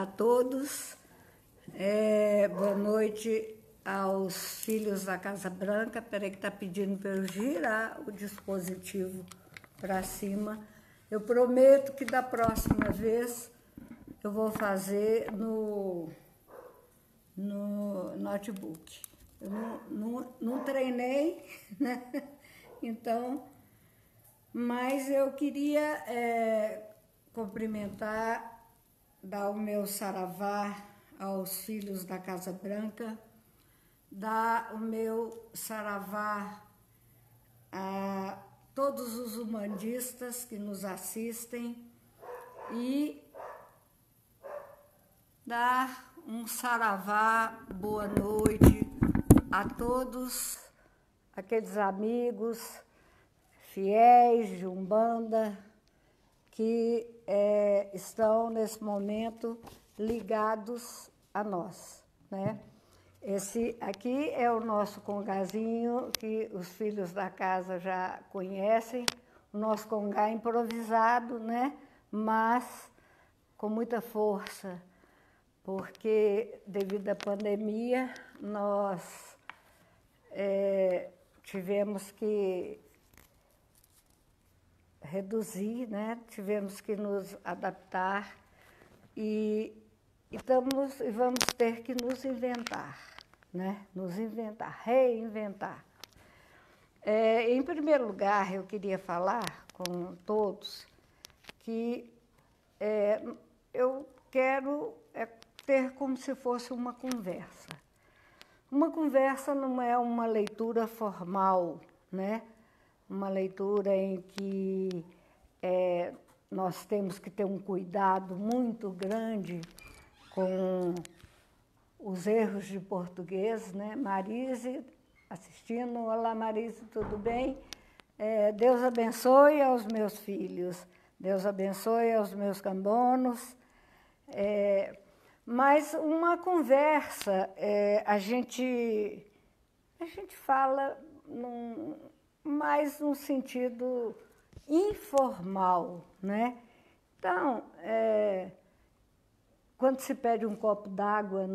a todos. Boa noite aos filhos da Casa Branca. Peraí que está pedindo para eu girar o dispositivo para cima. Eu prometo que da próxima vez eu vou fazer no notebook. Eu não treinei, né? Então, mas eu queria cumprimentar, dar o meu saravá aos filhos da Casa Branca, dar o meu saravá a todos os umbandistas que nos assistem e dar um saravá, boa noite a todos aqueles amigos fiéis de Umbanda que estão nesse momento ligados a nós, né? Esse aqui é o nosso congazinho, que os filhos da casa já conhecem, o nosso congá improvisado, né? Mas com muita força, porque devido à pandemia nós tivemos que reduzir, né? Tivemos que nos adaptar e vamos ter que nos inventar, né? Nos inventar, reinventar. Em primeiro lugar, eu queria falar com todos que eu quero ter como se fosse uma conversa. Uma conversa não é uma leitura formal, né? Uma leitura em que nós temos que ter um cuidado muito grande com os erros de português, né? Marise, assistindo. Olá, Marise, tudo bem? Deus abençoe aos meus filhos, Deus abençoe aos meus cambonos. Mas uma conversa, a gente fala mais num sentido informal, né? Então, quando se pede um copo d'água,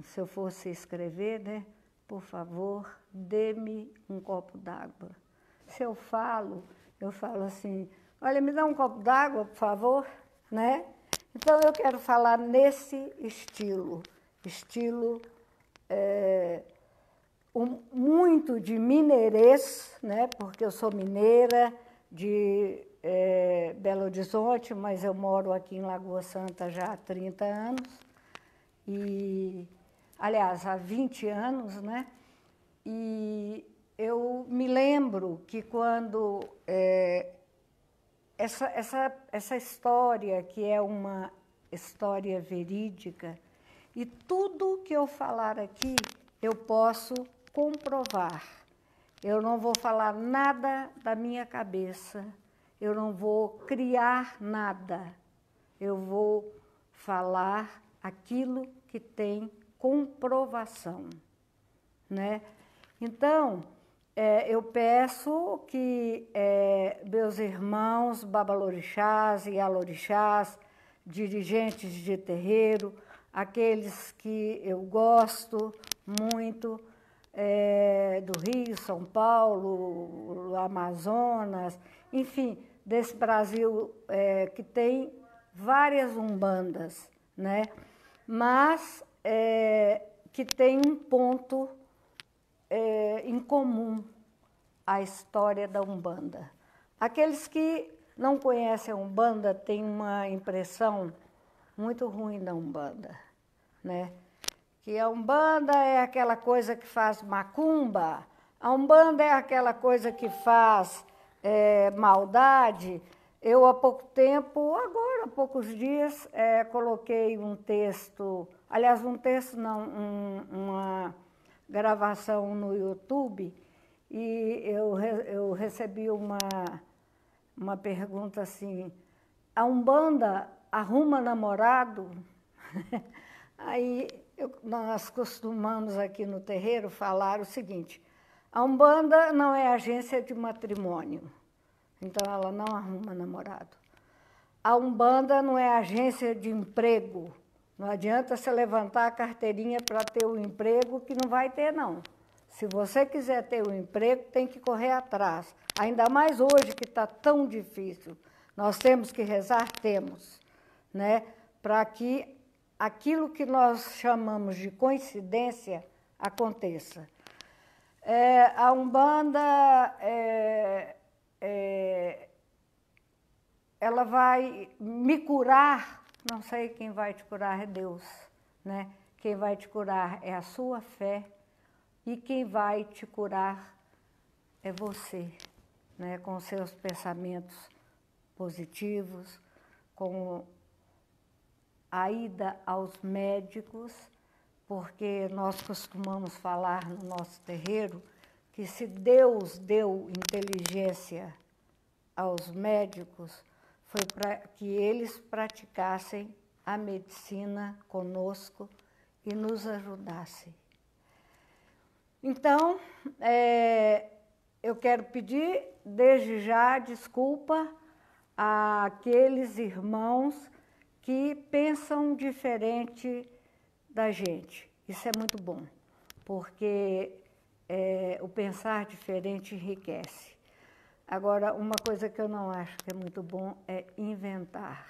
se eu fosse escrever, né? Por favor, dê-me um copo d'água. Se eu falo assim, olha, me dá um copo d'água, por favor, né? Então, eu quero falar nesse estilo muito de mineirês, né? Porque eu sou mineira de Belo Horizonte, mas eu moro aqui em Lagoa Santa já há 30 anos, aliás, há 20 anos, né? E eu me lembro que quando essa história, que é uma história verídica, e tudo que eu falar aqui eu posso comprovar. Eu não vou falar nada da minha cabeça, eu não vou criar nada, eu vou falar aquilo que tem comprovação, né? Então, eu peço que meus irmãos babalorixás e alorixás, dirigentes de terreiro, aqueles que eu gosto muito, do Rio, São Paulo, Amazonas, enfim, desse Brasil que tem várias umbandas, né? Mas que tem um ponto em comum, a história da Umbanda. Aqueles que não conhecem a Umbanda têm uma impressão muito ruim da Umbanda, né? Que a Umbanda é aquela coisa que faz macumba, a Umbanda é aquela coisa que faz maldade. Eu, há pouco tempo, agora, há poucos dias, coloquei um texto, aliás, um texto não, uma gravação no YouTube, e eu recebi uma pergunta assim, a Umbanda arruma namorado? Aí nós costumamos aqui no terreiro falar o seguinte, a Umbanda não é agência de matrimônio, então ela não arruma namorado. A Umbanda não é agência de emprego, Não adianta você levantar a carteirinha para ter o emprego, que não vai ter, não. Se você quiser ter um emprego, tem que correr atrás. Ainda mais hoje, que está tão difícil. Nós temos que rezar? Temos, né? Para que aquilo que nós chamamos de coincidência aconteça. A Umbanda, ela vai me curar, não sei quem vai te curar é Deus, né? Quem vai te curar é a sua fé e quem vai te curar é você, né? Com seus pensamentos positivos, com a ida aos médicos, porque nós costumamos falar no nosso terreiro que se Deus deu inteligência aos médicos, foi para que eles praticassem a medicina conosco e nos ajudassem. Então, eu quero pedir, desde já, desculpa àqueles irmãos que pensam diferente da gente. Isso é muito bom, porque o pensar diferente enriquece. Agora, uma coisa que eu não acho que é muito bom é inventar,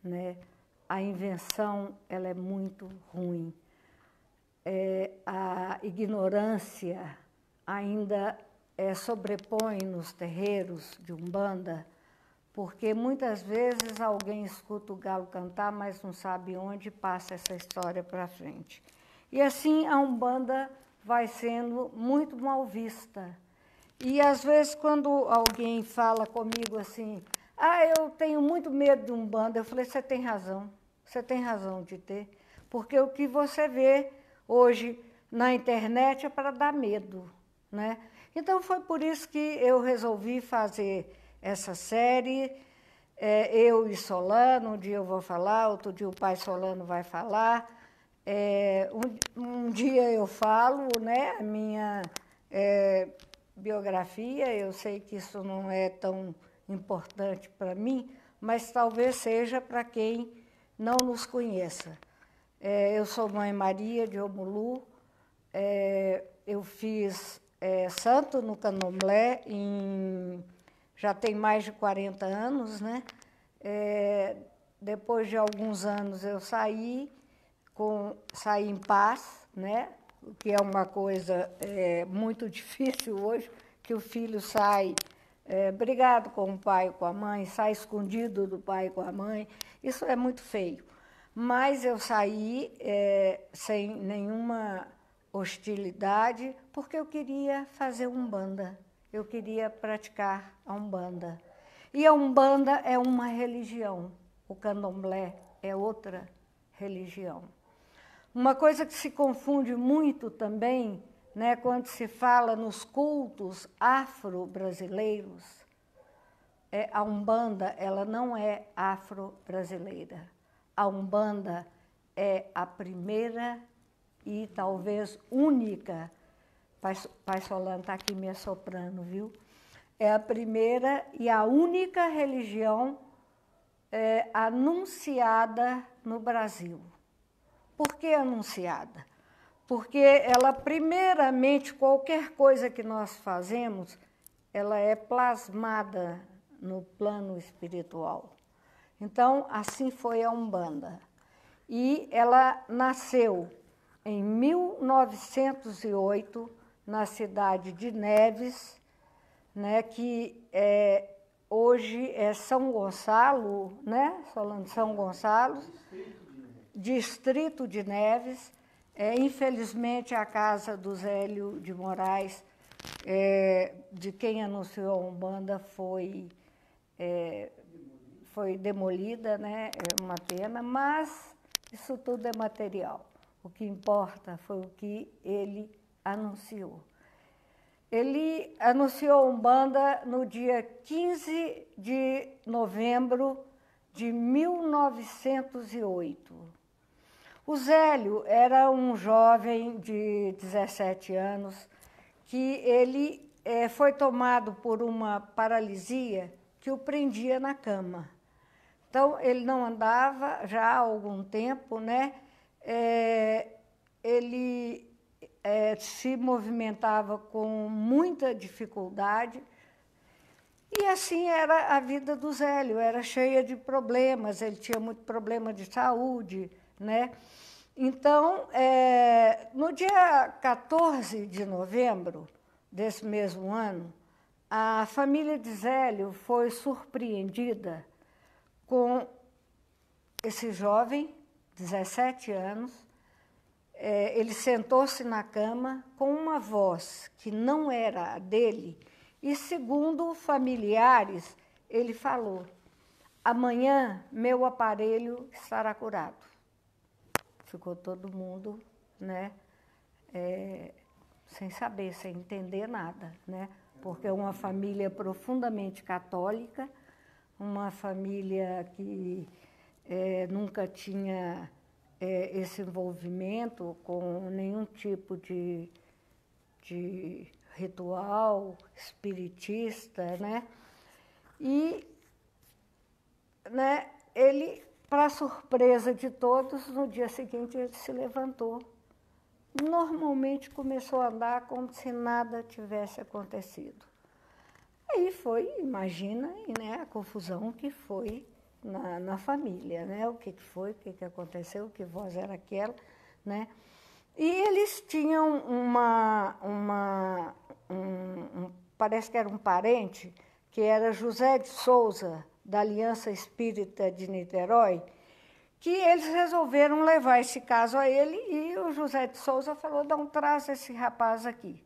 né? A invenção, ela é muito ruim. A ignorância ainda sobrepõe nos terreiros de Umbanda, porque muitas vezes alguém escuta o galo cantar, mas não sabe onde passa essa história para frente. E assim a Umbanda vai sendo muito mal vista. E às vezes quando alguém fala comigo assim, eu tenho muito medo de Umbanda, eu falei, você tem razão de ter, porque o que você vê hoje na internet é para dar medo, né? Então foi por isso que eu resolvi fazer essa série, eu e Solano, um dia eu vou falar, outro dia o pai Solano vai falar, um dia eu falo, né, a minha biografia, eu sei que isso não é tão importante para mim, mas talvez seja para quem não nos conheça. Eu sou Mãe Maria de Omulu, eu fiz santo no Candomblé, já tem mais de 40 anos, né? Depois de alguns anos eu saí em paz, né? O que é uma coisa muito difícil hoje, que o filho sai brigado com o pai e com a mãe, sai escondido do pai e com a mãe. Isso é muito feio. Mas eu saí sem nenhuma hostilidade, porque eu queria fazer Umbanda, eu queria praticar a Umbanda. E a Umbanda é uma religião, o Candomblé é outra religião. Uma coisa que se confunde muito também, né, quando se fala nos cultos afro-brasileiros, a Umbanda ela não é afro-brasileira. A Umbanda é a primeira e talvez única, Pai Solano está aqui me assoprando, viu? É a primeira e a única religião anunciada no Brasil. Por que anunciada? Porque ela, primeiramente, qualquer coisa que nós fazemos, ela é plasmada no plano espiritual. Então, assim foi a Umbanda. E ela nasceu em 1908, na cidade de Neves, né, que hoje é São Gonçalo, né, Solano? São Gonçalo, distrito de Neves. Infelizmente, a casa do Zélio de Moraes, de quem anunciou a Umbanda, foi demolida, né? É uma pena, mas isso tudo é material. O que importa foi o que ele anunciou. Ele anunciou a Umbanda no dia 15 de novembro de 1908. O Zélio era um jovem de 17 anos que ele foi tomado por uma paralisia que o prendia na cama. Então, ele não andava já há algum tempo, né? Ele se movimentava com muita dificuldade. E assim era a vida do Zélio, era cheia de problemas, ele tinha muito problema de saúde, né? Então, no dia 14 de novembro desse mesmo ano, a família de Zélio foi surpreendida com esse jovem, 17 anos. Ele sentou-se na cama com uma voz que não era a dele e, segundo familiares, ele falou: amanhã meu aparelho estará curado. Ficou todo mundo, né, sem saber, sem entender nada, né? Porque é uma família profundamente católica, uma família que nunca tinha esse envolvimento com nenhum tipo de ritual espiritista, né? E, né, ele, para surpresa de todos, no dia seguinte ele se levantou. Normalmente começou a andar como se nada tivesse acontecido. Aí foi, imagina, né, a confusão que foi na família, né? O que foi, o que aconteceu, que voz era aquela, né? E eles tinham parece que era um parente, que era José de Souza, da Aliança Espírita de Niterói, que eles resolveram levar esse caso a ele, e o José de Souza falou: não, traz esse rapaz aqui.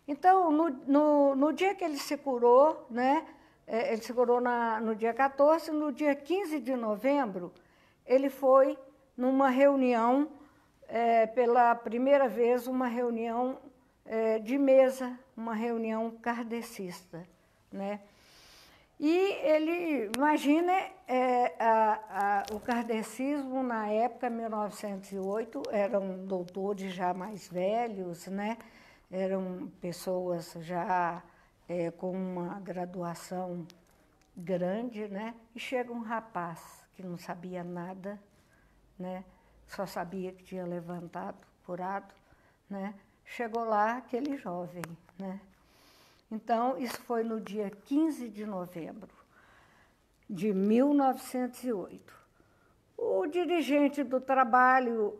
Então, no dia que ele se curou, né, ele se curou no dia 14, no dia 15 de novembro, ele foi numa reunião, pela primeira vez, uma reunião de mesa, uma reunião kardecista, né? E ele, imagina, o kardecismo, na época, 1908, eram doutores já mais velhos, né? Eram pessoas já com uma graduação grande, né? E chega um rapaz que não sabia nada, né? Só sabia que tinha levantado, curado, né? Chegou lá aquele jovem, né? Então, isso foi no dia 15 de novembro de 1908. O dirigente do trabalho,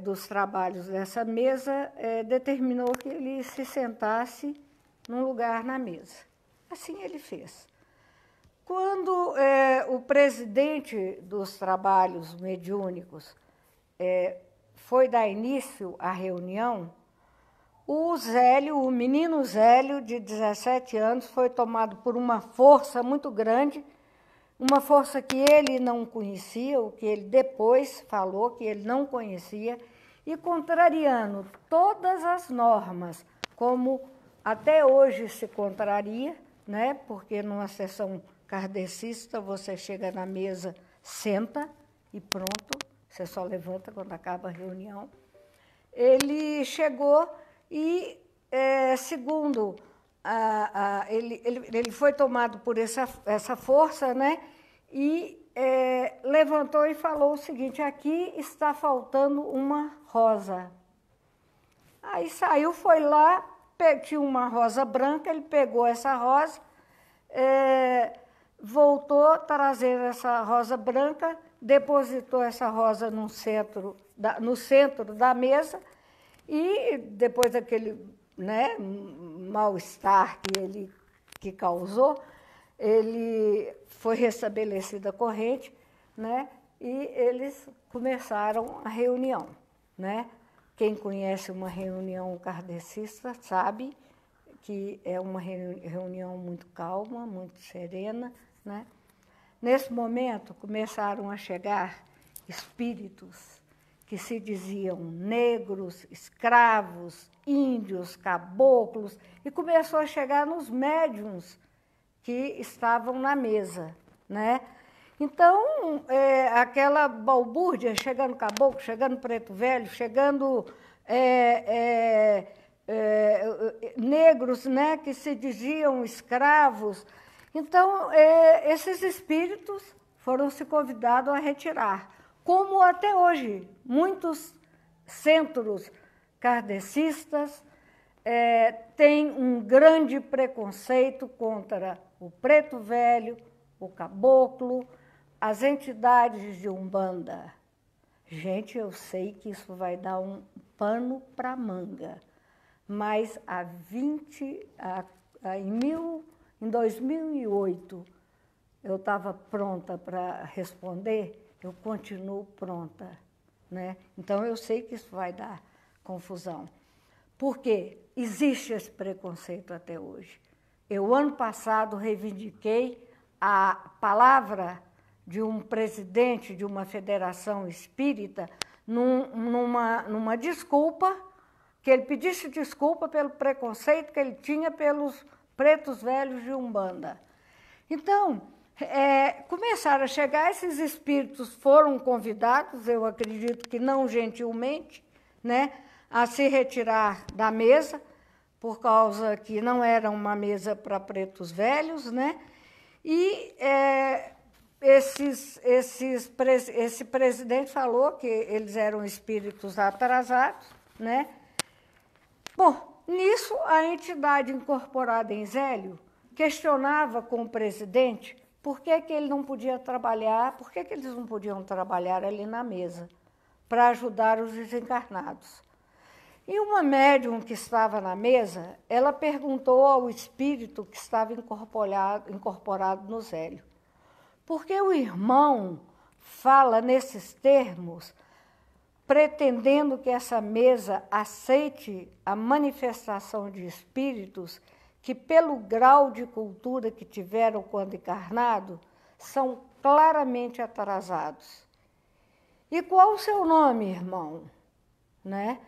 dos trabalhos dessa mesa, determinou que ele se sentasse num lugar na mesa. Assim ele fez. Quando o presidente dos trabalhos mediúnicos foi dar início à reunião, o Zélio, o menino Zélio, de 17 anos, foi tomado por uma força muito grande, uma força que ele não conhecia, o que ele depois falou que ele não conhecia, e contrariando todas as normas, como até hoje se contraria, né? Porque numa sessão kardecista você chega na mesa, senta e pronto, você só levanta quando acaba a reunião. Ele chegou e, segundo, ele foi tomado por essa força, né? E levantou e falou o seguinte: aqui está faltando uma rosa. Aí saiu, foi lá, tinha uma rosa branca, ele pegou essa rosa, voltou trazendo essa rosa branca, depositou essa rosa no centro da mesa, e depois daquele, né, mal-estar que causou, ele foi restabelecida a corrente, né, e eles começaram a reunião, né? Quem conhece uma reunião kardecista sabe que é uma reunião muito calma, muito serena, né? Nesse momento, começaram a chegar espíritos que se diziam negros, escravos, índios, caboclos, e começou a chegar nos médiuns que estavam na mesa, né? Então, aquela balbúrdia, chegando caboclo, chegando preto velho, chegando negros, né, que se diziam escravos. Então, esses espíritos foram se convidados a retirar. Como até hoje, muitos centros kardecistas têm um grande preconceito contra o preto velho, o caboclo, as entidades de Umbanda. Gente, eu sei que isso vai dar um pano para manga, mas em 2008, eu estava pronta para responder, eu continuo pronta, né? Então, eu sei que isso vai dar confusão. Por quê? Existe esse preconceito até hoje. Eu, ano passado, reivindiquei a palavra de um presidente de uma federação espírita numa desculpa, que ele pedisse desculpa pelo preconceito que ele tinha pelos pretos velhos de Umbanda. Então, começaram a chegar, esses espíritos foram convidados, eu acredito que não gentilmente, né, a se retirar da mesa, por causa que não era uma mesa para pretos velhos, né? E esse presidente falou que eles eram espíritos atrasados, né? Bom, nisso a entidade incorporada em Zélio questionava com o presidente por que ele não podia trabalhar, por que eles não podiam trabalhar ali na mesa para ajudar os desencarnados. E uma médium que estava na mesa, ela perguntou ao espírito que estava incorporado no Zélio, por que o irmão fala nesses termos, pretendendo que essa mesa aceite a manifestação de espíritos que, pelo grau de cultura que tiveram quando encarnado, são claramente atrasados. E qual o seu nome, irmão? Né?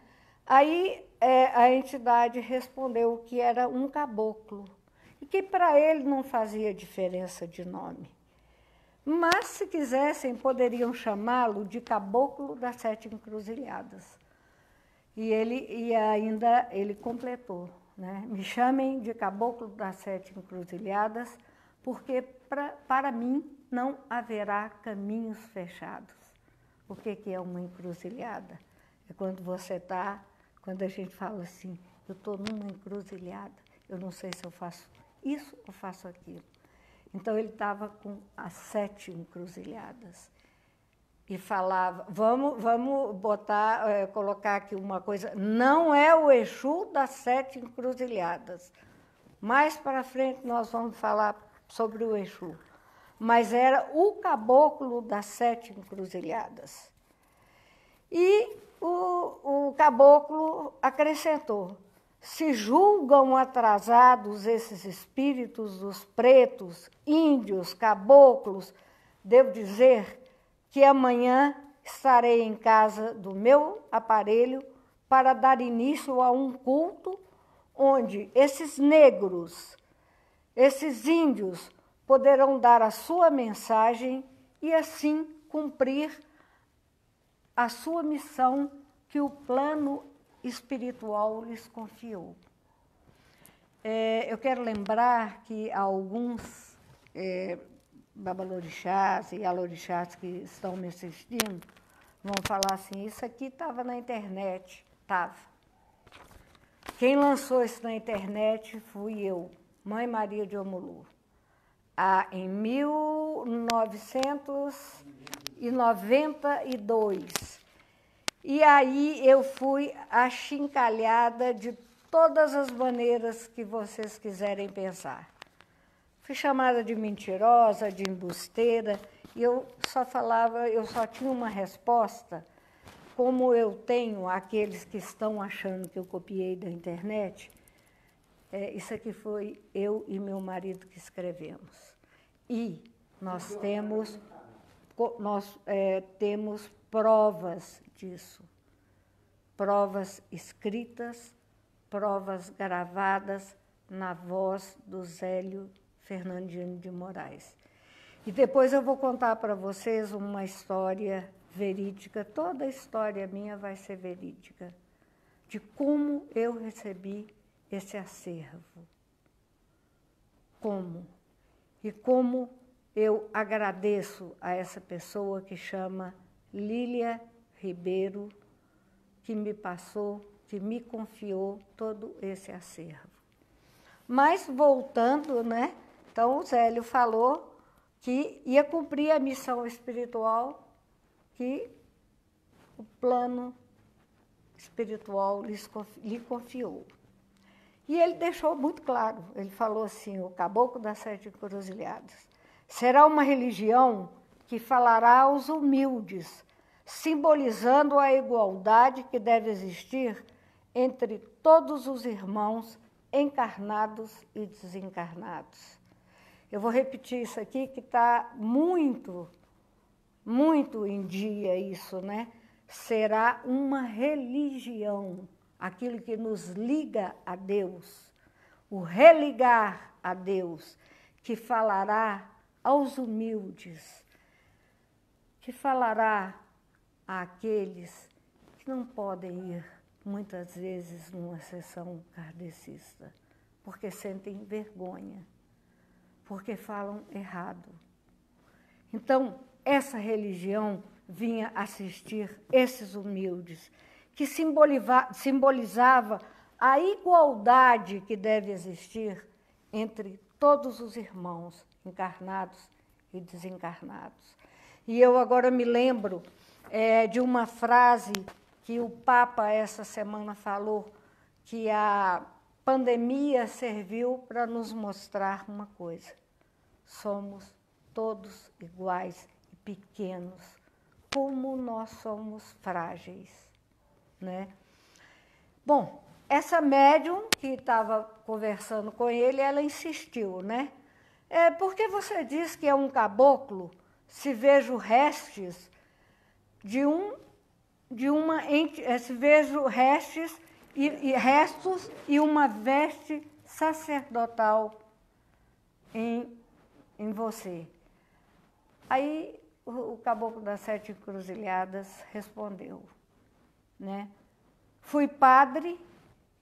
Aí a entidade respondeu que era um caboclo, e que para ele não fazia diferença de nome. Mas, se quisessem, poderiam chamá-lo de Caboclo das Sete Encruzilhadas. E ainda ele completou, né? Me chamem de Caboclo das Sete Encruzilhadas, porque para mim não haverá caminhos fechados. O que é uma encruzilhada? É quando a gente fala assim, eu estou numa encruzilhada, eu não sei se eu faço isso ou faço aquilo. Então, ele estava com as 7 encruzilhadas. E falava, vamos colocar aqui uma coisa, não é o Exu das 7 encruzilhadas. Mais para frente nós vamos falar sobre o Exu. Mas era o caboclo das 7 encruzilhadas. E o caboclo acrescentou, se julgam atrasados esses espíritos dos pretos, índios, caboclos, devo dizer que amanhã estarei em casa do meu aparelho para dar início a um culto onde esses negros, esses índios, poderão dar a sua mensagem e assim cumprir a sua missão que o plano espiritual lhes confiou. Eu quero lembrar que alguns babalorixás e alorixás que estão me assistindo vão falar assim, isso aqui estava na internet. Estava. Quem lançou isso na internet fui eu, Mãe Maria de Omulu, em 1992. E aí eu fui achincalhada de todas as maneiras que vocês quiserem pensar. Fui chamada de mentirosa, de embusteira, e eu só tinha uma resposta, como eu tenho aqueles que estão achando que eu copiei da internet. Isso aqui foi eu e meu marido que escrevemos. E nós temos provas disso, provas escritas, provas gravadas na voz do Zélio Fernandino de Moraes. E depois eu vou contar para vocês uma história verídica, toda a história minha vai ser verídica, de como eu recebi esse acervo. Como? E como eu agradeço a essa pessoa que chama Lília Ribeiro, que me passou, que me confiou todo esse acervo. Mas, voltando, né? Então, o Zélio falou que ia cumprir a missão espiritual que o plano espiritual lhe confiou. E ele deixou muito claro, ele falou assim, o Caboclo das Sete Encruzilhadas, será uma religião que falará aos humildes, simbolizando a igualdade que deve existir entre todos os irmãos encarnados e desencarnados. Eu vou repetir isso aqui, que está muito, muito em dia isso, né? Será uma religião, aquilo que nos liga a Deus, o religar a Deus, que falará aos humildes, que falará àqueles que não podem ir, muitas vezes, numa sessão kardecista, porque sentem vergonha, porque falam errado. Então, essa religião vinha assistir esses humildes, que simbolizava a igualdade que deve existir entre todos os irmãos, encarnados e desencarnados. E eu agora me lembro de uma frase que o Papa essa semana falou, que a pandemia serviu para nos mostrar uma coisa: somos todos iguais e pequenos, como nós somos frágeis, né? Bom, essa médium que estava conversando com ele, ela insistiu, né? Por que você diz que é um caboclo se vejo restes se vejo restos e uma veste sacerdotal em você? Aí o Caboclo das Sete Encruzilhadas respondeu, né? Fui padre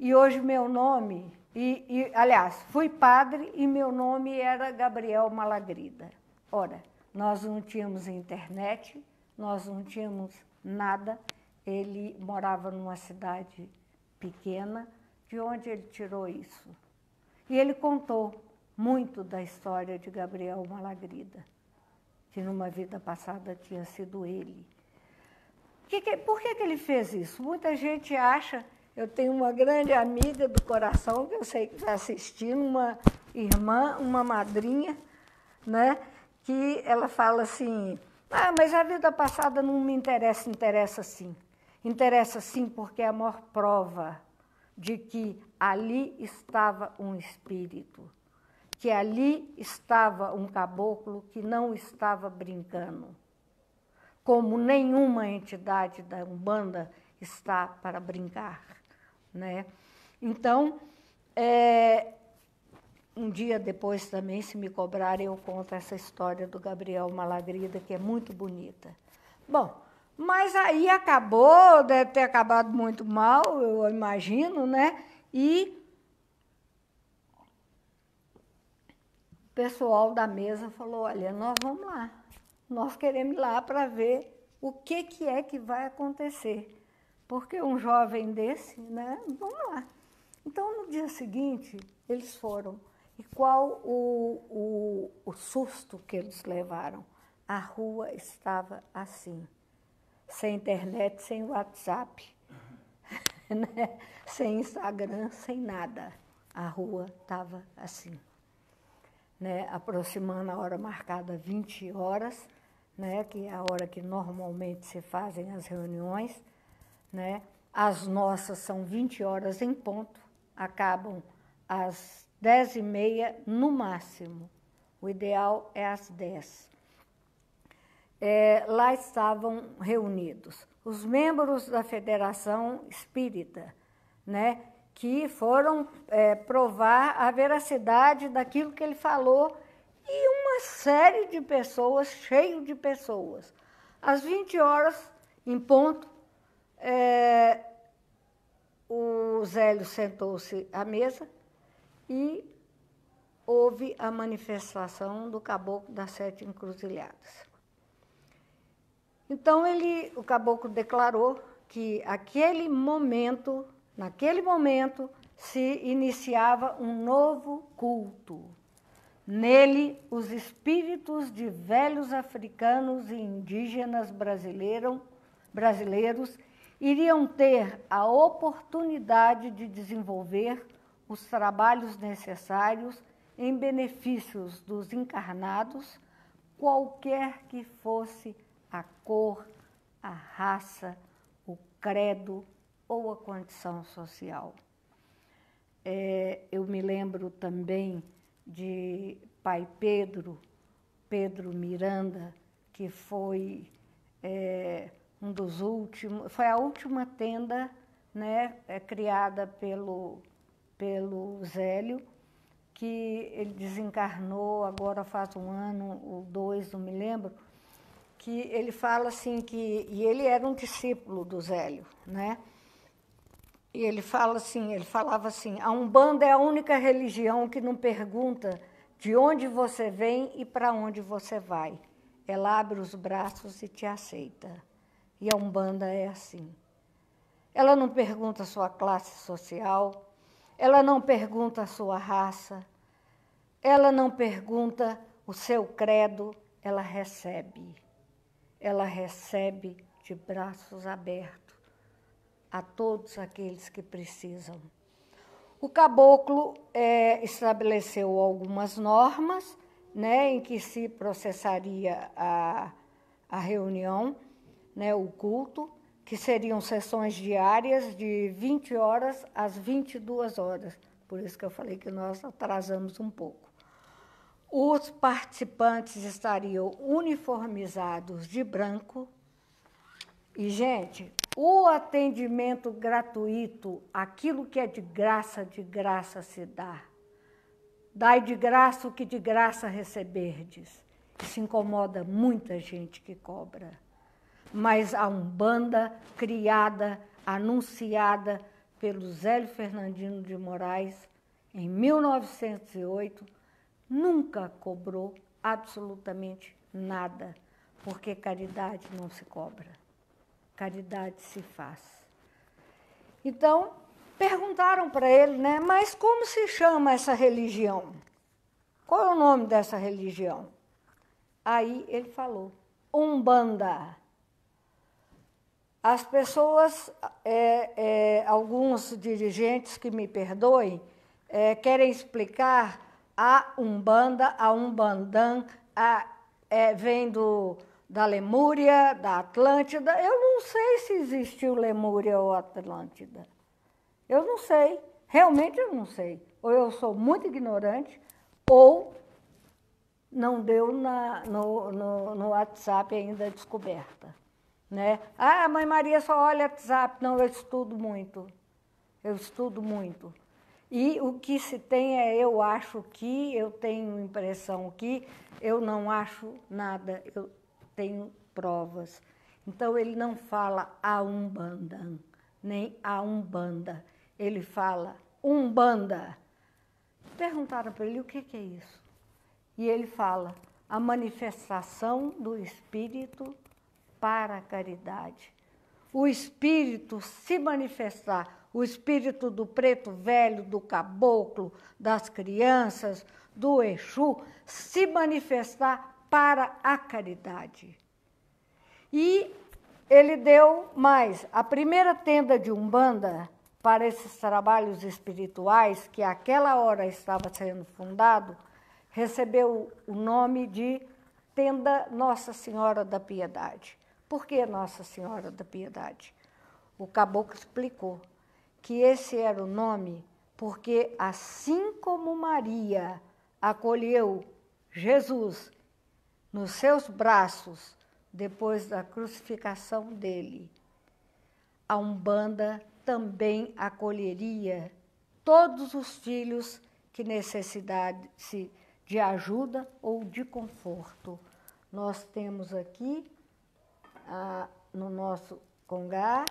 e hoje meu nome... aliás, fui padre e meu nome era Gabriel Malagrida. Ora, nós não tínhamos internet, nós não tínhamos nada. Ele morava numa cidade pequena. De onde ele tirou isso? E ele contou muito da história de Gabriel Malagrida, que numa vida passada tinha sido ele. Por que ele fez isso? Muita gente acha... Eu tenho uma grande amiga do coração, que eu sei que está assistindo, uma irmã, uma madrinha, né? Que ela fala assim, mas a vida passada não me interessa, interessa sim. Interessa sim porque é a maior prova de que ali estava um espírito, que ali estava um caboclo que não estava brincando, como nenhuma entidade da Umbanda está para brincar, né? Então, um dia depois também, se me cobrarem, eu conto essa história do Gabriel Malagrida, que é muito bonita. Bom, mas aí acabou, deve ter acabado muito mal, eu imagino, né? E o pessoal da mesa falou, olha, nós vamos lá, nós queremos ir lá para ver o que é que vai acontecer. Porque um jovem desse, né? Vamos lá. Então, no dia seguinte, eles foram. E qual o susto que eles levaram? A rua estava assim, sem internet, sem WhatsApp, né? Sem Instagram, sem nada. A rua estava assim, né? Aproximando a hora marcada 20 horas, né? Que é a hora que normalmente se fazem as reuniões, né? As nossas são 20 horas em ponto, acabam às 10h30 no máximo. O ideal é às 10. Lá estavam reunidos os membros da Federação Espírita, né? Que foram provar a veracidade daquilo que ele falou, e uma série de pessoas, cheio de pessoas. Às 20 horas em ponto, o Zélio sentou-se à mesa e houve a manifestação do caboclo das 7 encruzilhadas. Então, o caboclo declarou que naquele momento, se iniciava um novo culto. Nele, os espíritos de velhos africanos e indígenas brasileiros iriam ter a oportunidade de desenvolver os trabalhos necessários em benefícios dos encarnados, qualquer que fosse a cor, a raça, o credo ou a condição social. Eu me lembro também de Pai Pedro Miranda, que foi um dos últimos, foi a última tenda, né, criada pelo Zélio, que ele desencarnou agora faz 1 ano ou 2, não me lembro, que ele fala assim e ele era um discípulo do Zélio, né? E ele falava assim, a Umbanda é a única religião que não pergunta de onde você vem e para onde você vai. Ela abre os braços e te aceita. E a Umbanda é assim. Ela não pergunta a sua classe social, ela não pergunta a sua raça, ela não pergunta o seu credo, ela recebe. Ela recebe de braços abertos a todos aqueles que precisam. O caboclo estabeleceu algumas normas, né, em que se processaria a reunião, né, o culto, que seriam sessões diárias de 20 horas às 22 horas. Por isso que eu falei que nós atrasamos um pouco. Os participantes estariam uniformizados de branco. E, gente, o atendimento gratuito, aquilo que é de graça se dá. Dai de graça o que de graça receberdes. Isso incomoda muita gente que cobra. Mas a Umbanda, criada, anunciada pelo Zélio Fernandino de Moraes, em 1908, nunca cobrou absolutamente nada, porque caridade não se cobra. Caridade se faz. Então, perguntaram para ele, né, mas como se chama essa religião? Qual é o nome dessa religião? Aí ele falou, Umbanda. As pessoas, alguns dirigentes que me perdoem, querem explicar a Umbanda, a Umbandã, vem da Lemúria, da Atlântida. Eu não sei se existiu Lemúria ou Atlântida. Eu não sei. Realmente eu não sei. Ou eu sou muito ignorante, ou não deu no WhatsApp ainda a descoberta. Né? Ah, a Mãe Maria só olha WhatsApp. Não, eu estudo muito. Eu estudo muito. E o que se tem eu acho que, eu tenho impressão que, eu não acho nada, eu tenho provas. Então, ele não fala a Umbanda, nem a Umbanda. Ele fala Umbanda. Perguntaram para ele o que é isso. E ele fala a manifestação do Espírito para a caridade. O Espírito se manifestar, o Espírito do preto velho, do caboclo, das crianças, do Exu, se manifestar para a caridade. E ele deu mais. A primeira tenda de Umbanda para esses trabalhos espirituais, que àquela hora estava sendo fundado, recebeu o nome de Tenda Nossa Senhora da Piedade. Por que Nossa Senhora da Piedade? O caboclo explicou que esse era o nome porque, assim como Maria acolheu Jesus nos seus braços depois da crucificação dele, a Umbanda também acolheria todos os filhos que necessitassem de ajuda ou de conforto. Nós temos aqui, no nosso congá,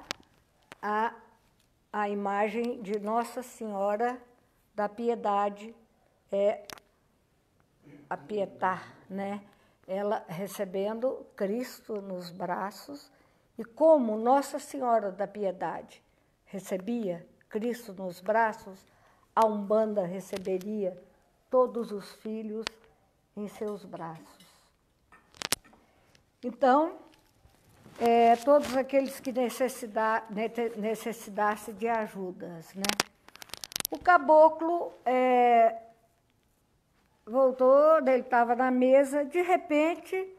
a imagem de Nossa Senhora da Piedade, a Pietà, né? Ela recebendo Cristo nos braços, e como Nossa Senhora da Piedade recebia Cristo nos braços, a Umbanda receberia todos os filhos em seus braços. Então, todos aqueles que necessitassem de ajudas, né? O caboclo voltou, ele estava na mesa, de repente,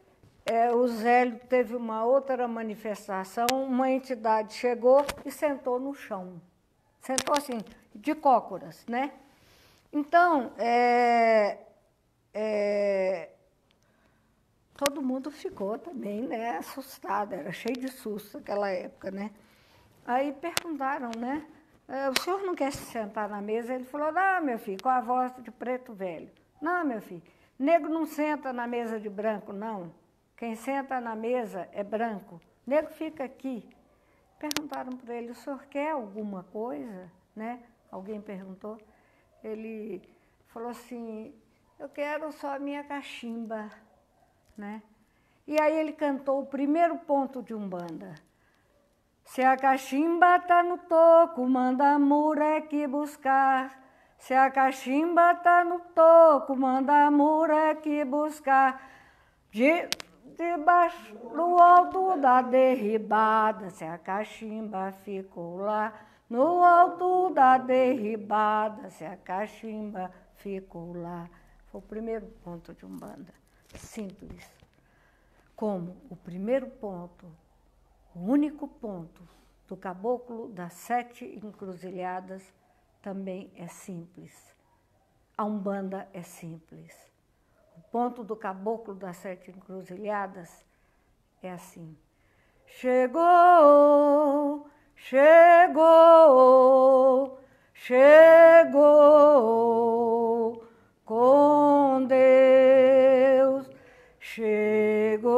o Zélio teve uma outra manifestação, uma entidade chegou e sentou no chão. Sentou assim, de cócoras, né? Então, todo mundo ficou também, né, assustado, era cheio de susto naquela época, né? Aí perguntaram, né? O senhor não quer se sentar na mesa? Ele falou, não, meu filho, com a voz de preto velho. Não, meu filho, negro não senta na mesa de branco, não. Quem senta na mesa é branco. Negro fica aqui. Perguntaram para ele, o senhor quer alguma coisa? Né? Alguém perguntou. Ele falou assim, eu quero só a minha cachimba. Né? E aí ele cantou o primeiro ponto de Umbanda. Se a cachimba tá no toco, manda a mureque buscar. Se a cachimba tá no toco, manda a mureque buscar. Debaixo do alto da derribada, se a cachimba ficou lá. No alto da derribada, se a cachimba ficou lá. Foi o primeiro ponto de Umbanda. Simples. Como o primeiro ponto, o único ponto do Caboclo das 7 Encruzilhadas também é simples. A Umbanda é simples. O ponto do Caboclo das 7 Encruzilhadas é assim. Chegou, chegou, chegou com Deus. Chegou,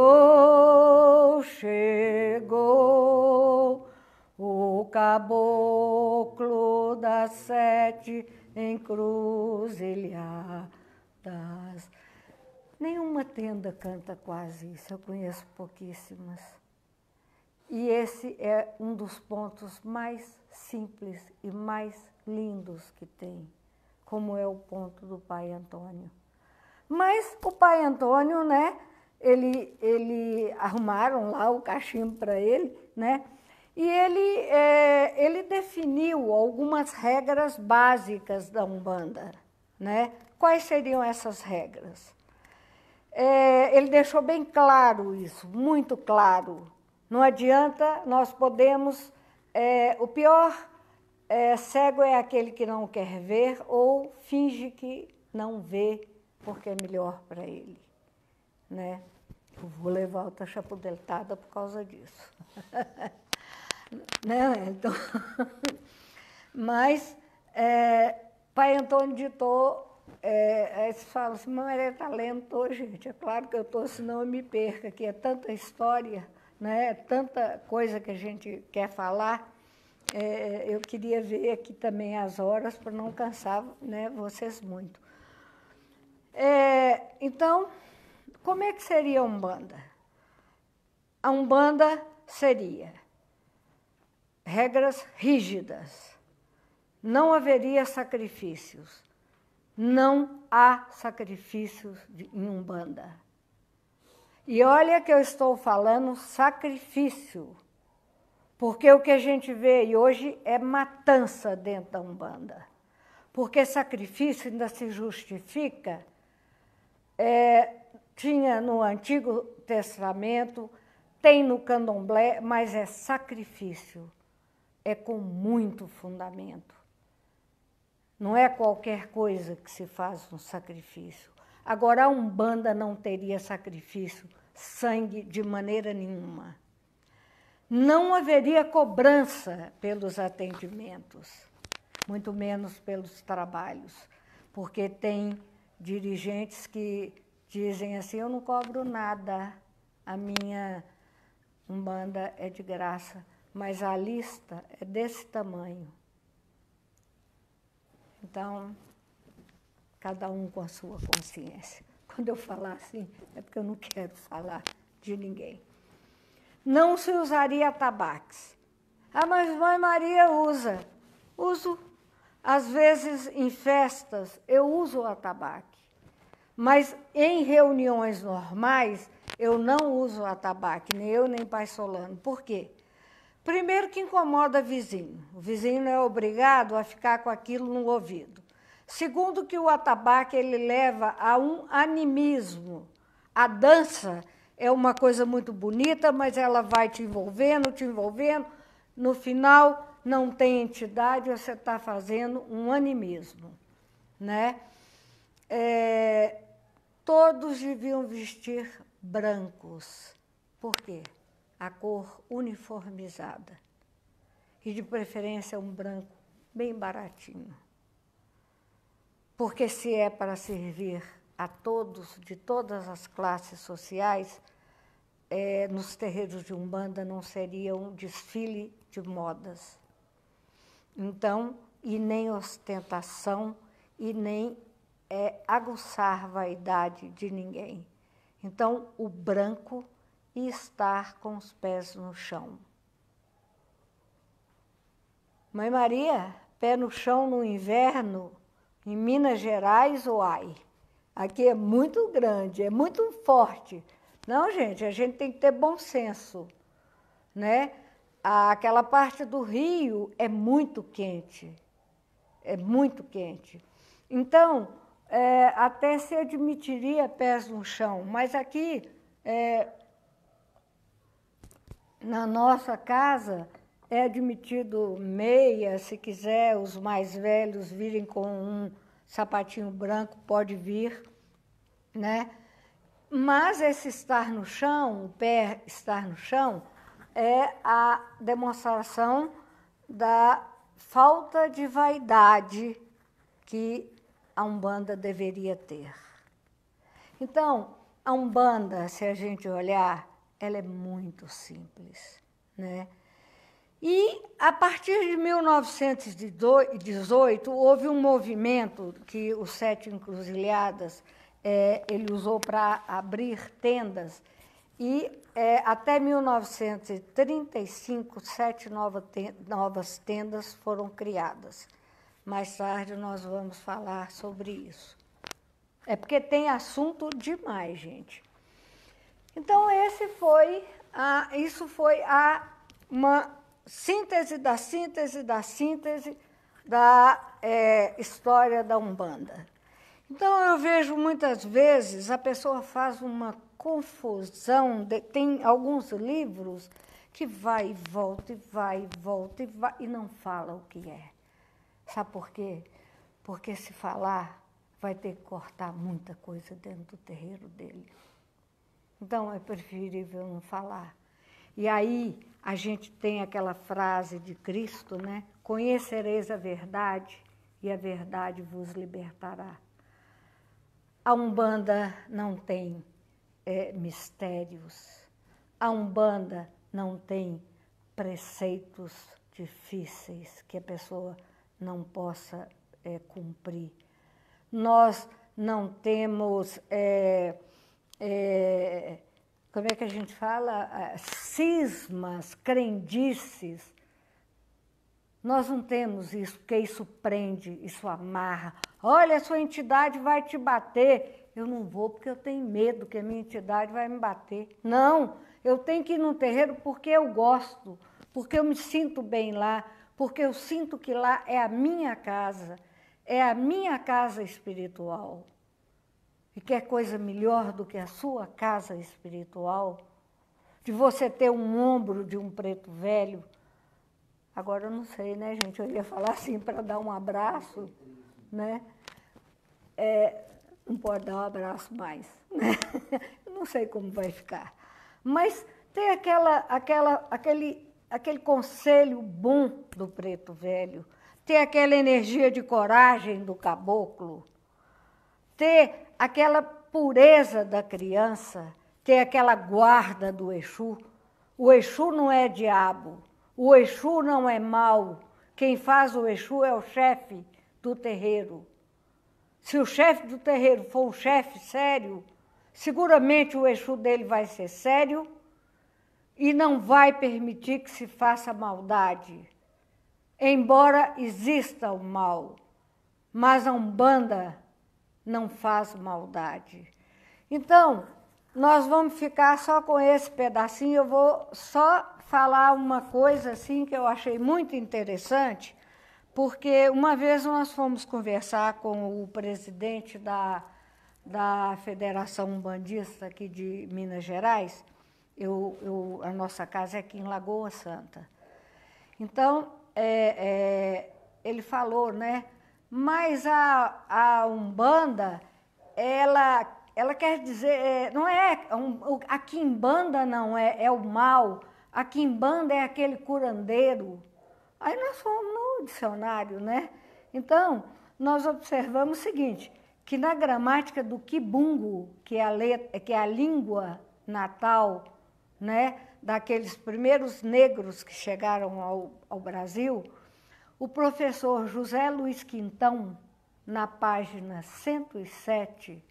chegou o Caboclo das 7 Encruzilhadas. Nenhuma tenda canta quase isso, eu conheço pouquíssimas. E esse é um dos pontos mais simples e mais lindos que tem, como é o ponto do Pai Antônio. Mas o Pai Antônio, né, ele arrumaram lá o cachimbo para ele, né, e ele definiu algumas regras básicas da Umbanda, né. Quais seriam essas regras? Ele deixou bem claro isso, muito claro. Não adianta, nós podemos... o pior cego é aquele que não quer ver ou finge que não vê, porque é melhor para ele. Né? Eu vou levar outra chapuletada por causa disso. Né? Então, mas Pai Antônio ditou... aí você fala assim, Maria está lendo, gente. É claro que eu estou, senão eu me perco aqui. É tanta história, né? Tanta coisa que a gente quer falar. Eu queria ver aqui também as horas para não cansar, né, vocês muito. Então, como é que seria a Umbanda? A Umbanda seria regras rígidas. Não haveria sacrifícios. Não há sacrifícios em Umbanda. E olha que eu estou falando sacrifício, porque o que a gente vê hoje é matança dentro da Umbanda. Porque sacrifício ainda se justifica. Tinha no Antigo Testamento, tem no Candomblé, mas é sacrifício. É com muito fundamento. Não é qualquer coisa que se faz um sacrifício. Agora, a Umbanda não teria sacrifício, sangue, de maneira nenhuma. Não haveria cobrança pelos atendimentos, muito menos pelos trabalhos, porque tem dirigentes que dizem assim, eu não cobro nada, a minha Umbanda é de graça, mas a lista é desse tamanho. Então, cada um com a sua consciência. Quando eu falar assim, é porque eu não quero falar de ninguém. Não se usaria atabaques. Ah, mas Mãe Maria usa. Uso. Às vezes, em festas, eu uso o atabaque. Mas em reuniões normais, eu não uso o atabaque, nem eu, nem Pai Solano. Por quê? Primeiro que incomoda vizinho. O vizinho não é obrigado a ficar com aquilo no ouvido. Segundo que o atabaque ele leva a um animismo. A dança é uma coisa muito bonita, mas ela vai te envolvendo, te envolvendo. No final, não tem entidade, você está fazendo um animismo, né? Todos deviam vestir brancos. Por quê? A cor uniformizada. E, de preferência, um branco bem baratinho. Porque se é para servir a todos, de todas as classes sociais, nos terreiros de Umbanda não seria um desfile de modas. Então, e nem ostentação, e nem aguçar vaidade de ninguém. Então, o branco e estar com os pés no chão. Mãe Maria, pé no chão no inverno, em Minas Gerais, uai. Aqui é muito grande, é muito forte. Não, gente, a gente tem que ter bom senso, né? Aquela parte do Rio é muito quente, é muito quente. Então, até se admitiria pés no chão, mas aqui, na nossa casa, é admitido meia, se quiser, os mais velhos virem com um sapatinho branco, pode vir, né? Mas esse estar no chão, o pé estar no chão, é a demonstração da falta de vaidade que a Umbanda deveria ter. Então, a Umbanda, se a gente olhar, ela é muito simples, né? E, a partir de 1918, houve um movimento que o Sete Encruzilhadas ele usou para abrir tendas, e até 1935, 7 novas tendas foram criadas. Mais tarde nós vamos falar sobre isso. É porque tem assunto demais, gente. Então, isso foi uma síntese da síntese da síntese da história da Umbanda. Então, eu vejo muitas vezes a pessoa faz uma confusão, tem alguns livros que vai e volta, e vai e volta, e não fala o que é. Sabe por quê? Porque se falar, vai ter que cortar muita coisa dentro do terreiro dele. Então, é preferível não falar. E aí, a gente tem aquela frase de Cristo, né? Conhecereis a verdade, e a verdade vos libertará. A Umbanda não tem mistérios. A Umbanda não tem preceitos difíceis que a pessoa não possa cumprir. Nós não temos, como é que a gente fala? Cismas, crendices. Nós não temos isso, porque isso prende, isso amarra. Olha, a sua entidade vai te bater. Eu não vou porque eu tenho medo que a minha entidade vai me bater. Não, eu tenho que ir no terreiro porque eu gosto, porque eu me sinto bem lá, porque eu sinto que lá é a minha casa espiritual. E quer coisa melhor do que a sua casa espiritual? De você ter um ombro de um preto velho. Agora eu não sei, né, gente? Eu ia falar assim para dar um abraço, né? Não pode dar um abraço mais, né? Eu não sei como vai ficar. Mas tem aquele conselho bom do preto velho, ter aquela energia de coragem do caboclo, ter aquela pureza da criança, ter aquela guarda do Exu. O Exu não é diabo, o Exu não é mau. Quem faz o Exu é o chefe do terreiro. Se o chefe do terreiro for um chefe sério, seguramente o Exu dele vai ser sério e não vai permitir que se faça maldade. Embora exista o mal, mas a Umbanda não faz maldade. Então, nós vamos ficar só com esse pedacinho. Eu vou só falar uma coisa assim que eu achei muito interessante, porque uma vez nós fomos conversar com o presidente da Federação Umbandista aqui de Minas Gerais. A nossa casa é aqui em Lagoa Santa. Então, ele falou, né? Mas a Umbanda, ela quer dizer, não é, a quimbanda não é o mal, a quimbanda é aquele curandeiro. Aí nós fomos no dicionário, né? Então, nós observamos o seguinte, que na gramática do quibungo, que é a língua natal, né, daqueles primeiros negros que chegaram ao Brasil, o professor José Luiz Quintão, na página 107,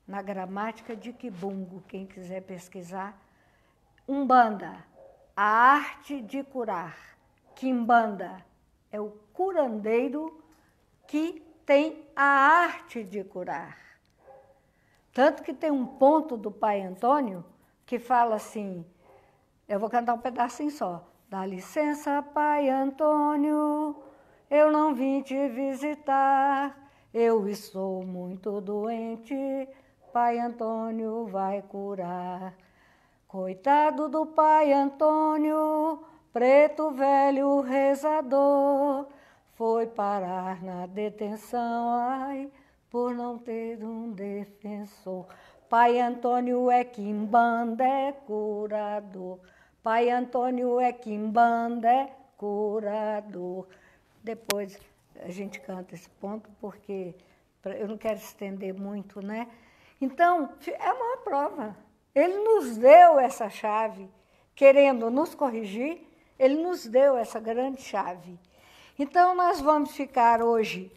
na gramática de quibungo, quem quiser pesquisar, Umbanda, a arte de curar. Quimbanda é o curandeiro que tem a arte de curar. Tanto que tem um ponto do Pai Antônio que fala assim, eu vou cantar um pedacinho só. Dá licença, Pai Antônio, eu não vim te visitar, eu estou muito doente, Pai Antônio vai curar. Coitado do Pai Antônio, preto velho rezador, foi parar na detenção, ai, por não ter um defensor. Pai Antônio é quimbanda, é curador. Pai Antônio é quimbanda, é curador. Depois a gente canta esse ponto, porque eu não quero estender muito, né? Então, é uma prova. Ele nos deu essa chave, querendo nos corrigir, ele nos deu essa grande chave. Então, nós vamos ficar hoje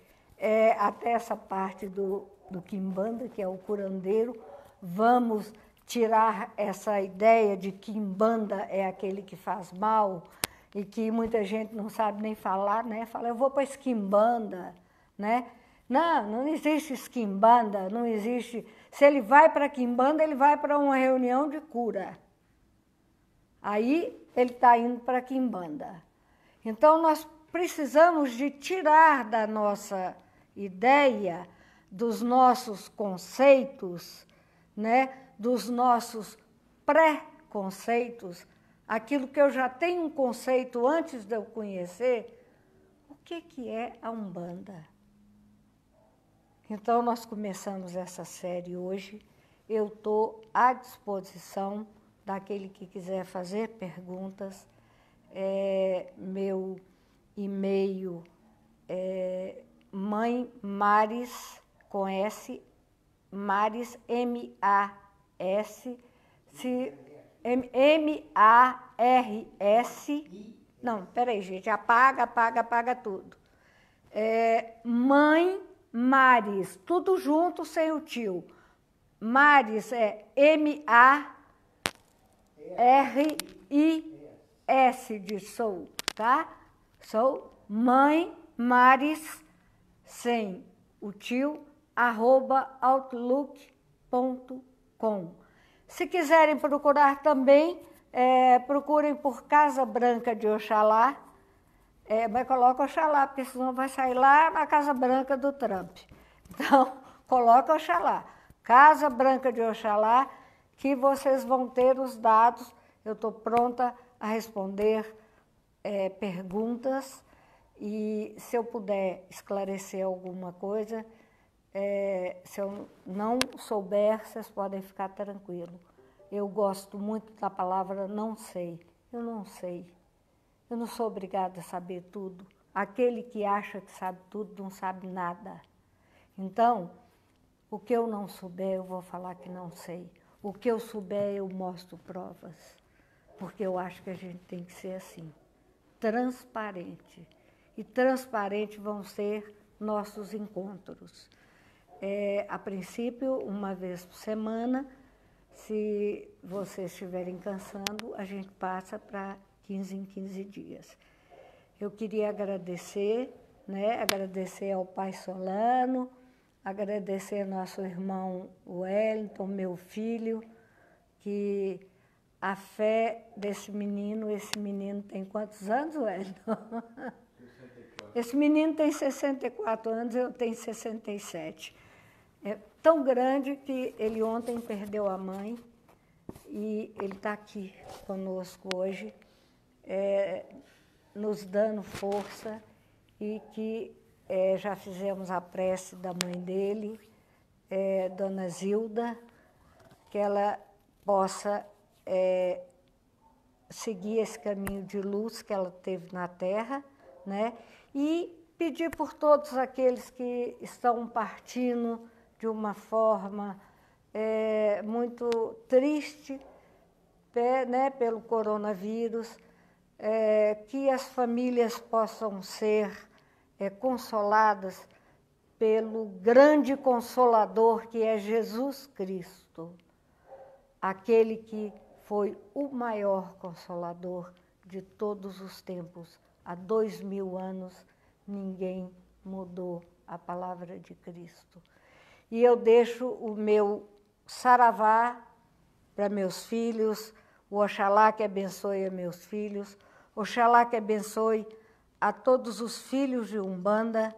até essa parte do quimbanda, que é o curandeiro. Vamos tirar essa ideia de que quimbanda é aquele que faz mal e que muita gente não sabe nem falar, né? Fala, eu vou para a esquimbanda, né? Não existe esquimbanda, não existe. Se ele vai para a quimbanda, ele vai para uma reunião de cura. Aí ele está indo para a quimbanda. Então, nós precisamos de tirar da nossa ideia, dos nossos conceitos, né, dos nossos pré-conceitos, aquilo que eu já tenho um conceito antes de eu conhecer, o que é a Umbanda? Então, nós começamos essa série hoje. Eu estou à disposição daquele que quiser fazer perguntas. Meu e-mail é Mãe Maris, com S, Maris, M-A-S, M-A-R-S. Não, peraí, gente, apaga tudo. Mãe Maris, tudo junto, sem o tio. Maris é M-A-R-I-S de sou, tá? Sou Mãe Maris, sem o tio, @outlook.com. Se quiserem procurar também, procurem por Casa Branca de Oxalá, mas coloca Oxalá, porque senão vai sair lá na Casa Branca do Trump. Então, coloca Oxalá. Casa Branca de Oxalá, que vocês vão ter os dados. Eu estou pronta a responder perguntas e, se eu puder esclarecer alguma coisa, se eu não souber, vocês podem ficar tranquilos. Eu gosto muito da palavra não sei. Eu não sei. Eu não sou obrigada a saber tudo. Aquele que acha que sabe tudo não sabe nada. Então, o que eu não souber, eu vou falar que não sei. O que eu souber, eu mostro provas. Porque eu acho que a gente tem que ser assim, transparente. E transparente vão ser nossos encontros. a princípio, uma vez por semana. Se vocês estiverem cansando, a gente passa para 15 em 15 dias. Eu queria agradecer, né? Agradecer ao Pai Solano, agradecer ao nosso irmão Wellington, meu filho, que a fé desse menino, esse menino tem quantos anos, Wellington? 64. Esse menino tem 64 anos, eu tenho 67. É tão grande que ele ontem perdeu a mãe e ele está aqui conosco hoje, nos dando força, e que já fizemos a prece da mãe dele, Dona Zilda, que ela possa seguir esse caminho de luz que ela teve na Terra, né? E pedir por todos aqueles que estão partindo de uma forma muito triste, né, pelo coronavírus, que as famílias possam ser consoladas pelo grande Consolador que é Jesus Cristo, aquele que foi o maior Consolador de todos os tempos. Há 2000 anos ninguém mudou a palavra de Cristo. E eu deixo o meu saravá para meus filhos, o Oxalá que abençoe a meus filhos, Oxalá que abençoe a todos os filhos de Umbanda,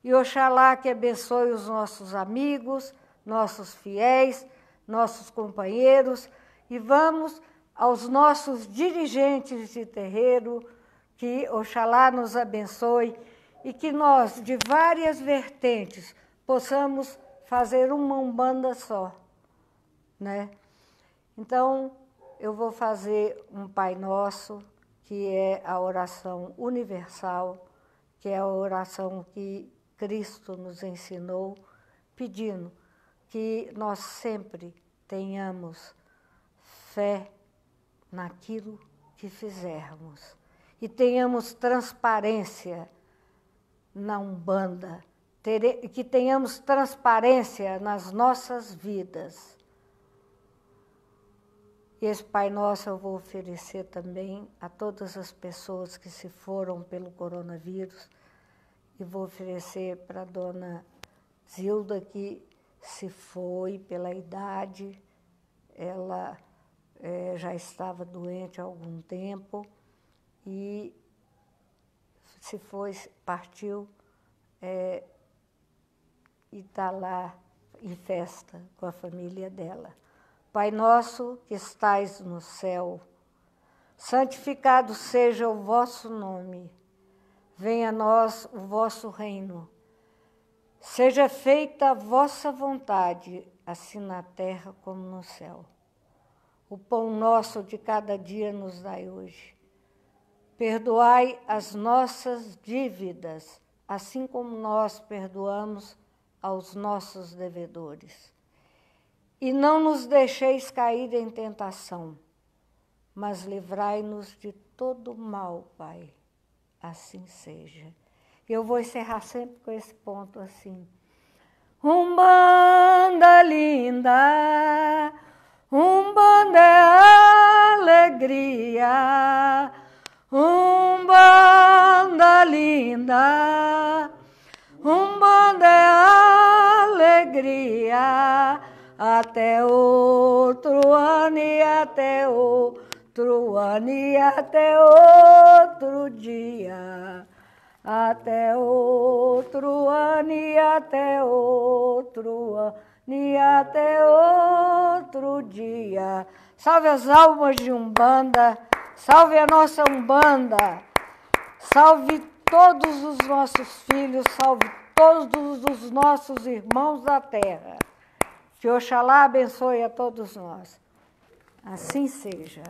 e Oxalá que abençoe os nossos amigos, nossos fiéis, nossos companheiros, e vamos aos nossos dirigentes de terreiro, que Oxalá nos abençoe e que nós, de várias vertentes, possamos fazer uma Umbanda só, né? Então, eu vou fazer um Pai Nosso, que é a oração universal, que é a oração que Cristo nos ensinou, pedindo que nós sempre tenhamos fé naquilo que fizermos e tenhamos transparência na Umbanda, que tenhamos transparência nas nossas vidas. E esse Pai Nosso eu vou oferecer também a todas as pessoas que se foram pelo coronavírus, e vou oferecer para a Dona Zilda, que se foi pela idade, ela já estava doente há algum tempo, e se foi, partiu, e está lá em festa com a família dela. Pai nosso que estais no céu, santificado seja o vosso nome, venha a nós o vosso reino, seja feita a vossa vontade, assim na terra como no céu. O pão nosso de cada dia nos dai hoje. Perdoai as nossas dívidas, assim como nós perdoamos aos nossos devedores. E não nos deixeis cair em tentação, mas livrai-nos de todo mal, Pai. Assim seja. Eu vou encerrar sempre com esse ponto assim. Umbanda linda, Umbanda é alegria, Umbanda linda, Umbanda é alegria, até outro ano e até outro ano e até outro dia, até outro ano e até outro ano e até outro dia. Salve as almas de Umbanda, salve a nossa Umbanda, salve todos os nossos filhos, salve todos os nossos irmãos da terra. Que Oxalá abençoe a todos nós. Assim seja.